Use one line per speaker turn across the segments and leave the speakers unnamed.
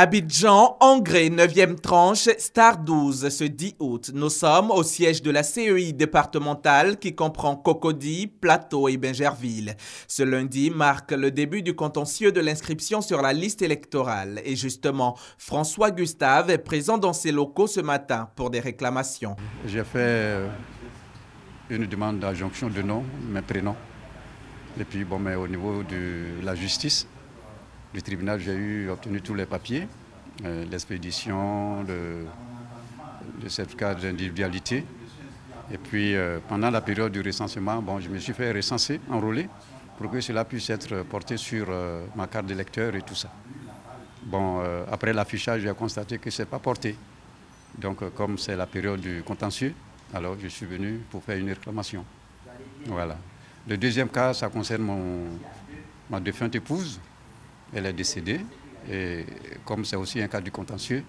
Abidjan, Angré, 9e tranche, Star 12, ce 10 août. Nous sommes au siège de la CEI départementale qui comprend Cocody, Plateau et Bingerville. Ce lundi marque le début du contentieux de l'inscription sur la liste électorale. Et justement, François Gustave est présent dans ses locaux ce matin pour des réclamations.
J'ai fait une demande d'injonction de nom, mes prénoms. Et puis mais au niveau de la justice, du tribunal, j'ai obtenu tous les papiers, l'expédition, le certificat d'individualité. Et puis pendant la période du recensement, je me suis fait recenser, enrôler, pour que cela puisse être porté sur ma carte d'électeur et tout ça. Après l'affichage, j'ai constaté que ce n'est pas porté. Donc comme c'est la période du contentieux, alors je suis venu pour faire une réclamation. Voilà. Le deuxième cas, ça concerne ma défunte épouse. Elle est décédée et comme c'est aussi un cas du contentieux,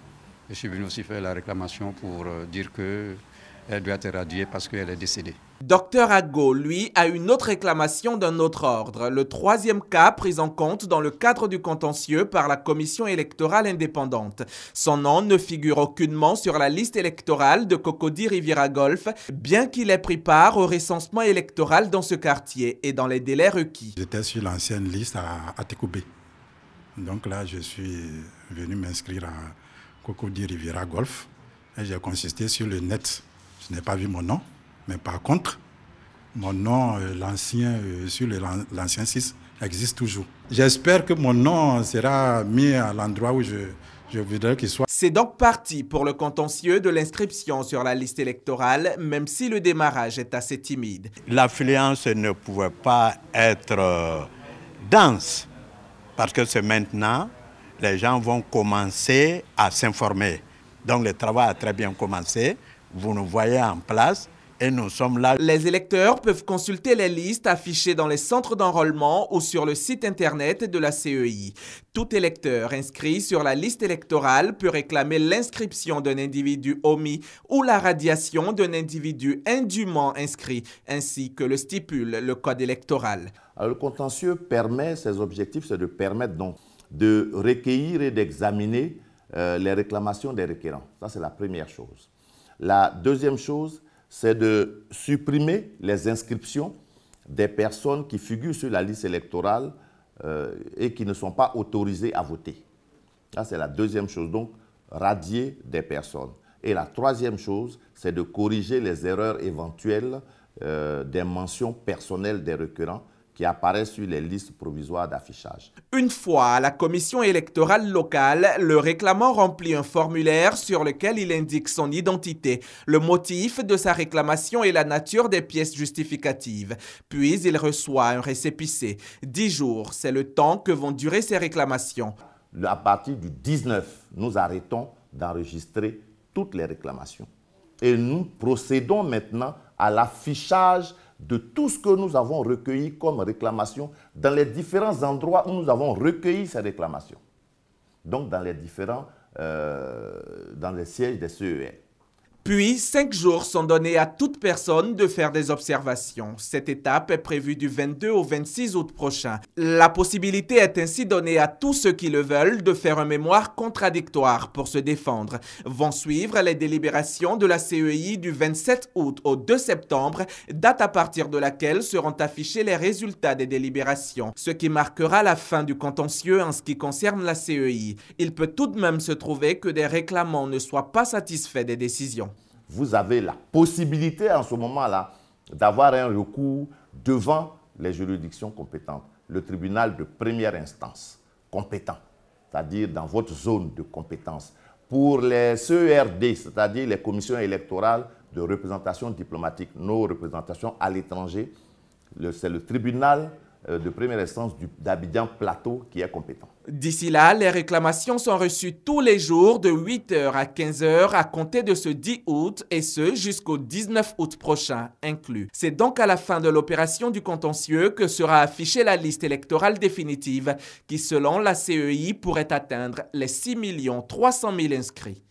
je suis venu aussi faire la réclamation pour dire qu'elle doit être radiée parce qu'elle est décédée.
Dr Ago, lui, a une autre réclamation d'un autre ordre. Le troisième cas pris en compte dans le cadre du contentieux par la commission électorale indépendante. Son nom ne figure aucunement sur la liste électorale de Cocody-Riviera-Golf, bien qu'il ait pris part au recensement électoral dans ce quartier et dans les délais requis.
J'étais sur l'ancienne liste à Tekoubé. Donc là, je suis venu m'inscrire à Cocody-Riviera-Golf et j'ai consisté sur le net. Je n'ai pas vu mon nom, mais par contre, mon nom, sur l'ancien 6, existe toujours. J'espère que mon nom sera mis à l'endroit où je voudrais qu'il soit.
C'est donc parti pour le contentieux de l'inscription sur la liste électorale, même si le démarrage est assez timide.
L'affluence ne pouvait pas être dense. Parce que c'est maintenant, les gens vont commencer à s'informer. Donc le travail a très bien commencé, vous nous voyez en place et nous sommes là.
Les électeurs peuvent consulter les listes affichées dans les centres d'enrôlement ou sur le site internet de la CEI. Tout électeur inscrit sur la liste électorale peut réclamer l'inscription d'un individu omis ou la radiation d'un individu indûment inscrit, ainsi que le stipule le code électoral.
Alors, le contentieux permet, ses objectifs, c'est de permettre donc de recueillir et d'examiner les réclamations des requérants. Ça, c'est la première chose. La deuxième chose, c'est de supprimer les inscriptions des personnes qui figurent sur la liste électorale et qui ne sont pas autorisées à voter. Ça, c'est la deuxième chose, donc radier des personnes. Et la troisième chose, c'est de corriger les erreurs éventuelles des mentions personnelles des requérants qui apparaissent sur les listes provisoires d'affichage.
Une fois à la commission électorale locale, le réclamant remplit un formulaire sur lequel il indique son identité, le motif de sa réclamation et la nature des pièces justificatives. Puis il reçoit un récépissé. 10 jours, c'est le temps que vont durer ces réclamations.
À partir du 19, nous arrêtons d'enregistrer toutes les réclamations. Et nous procédons maintenant à l'affichage de tout ce que nous avons recueilli comme réclamation dans les différents endroits où nous avons recueilli ces réclamations. Donc dans les sièges des CER.
Puis, 5 jours sont donnés à toute personne de faire des observations. Cette étape est prévue du 22 au 26 août prochain. La possibilité est ainsi donnée à tous ceux qui le veulent de faire un mémoire contradictoire pour se défendre. Vont suivre les délibérations de la CEI du 27 août au 2 septembre, date à partir de laquelle seront affichés les résultats des délibérations, ce qui marquera la fin du contentieux en ce qui concerne la CEI. Il peut tout de même se trouver que des réclamants ne soient pas satisfaits des décisions.
Vous avez la possibilité en ce moment-là d'avoir un recours devant les juridictions compétentes, le tribunal de première instance compétent, c'est-à-dire dans votre zone de compétence. Pour les CERD, c'est-à-dire les commissions électorales de représentation diplomatique, nos représentations à l'étranger, c'est le tribunal de première instance d'Abidjan Plateau qui est compétent.
D'ici là, les réclamations sont reçues tous les jours de 8 h à 15 h à compter de ce 10 août et ce jusqu'au 19 août prochain inclus. C'est donc à la fin de l'opération du contentieux que sera affichée la liste électorale définitive qui, selon la CEI, pourrait atteindre les 6 300 000 inscrits.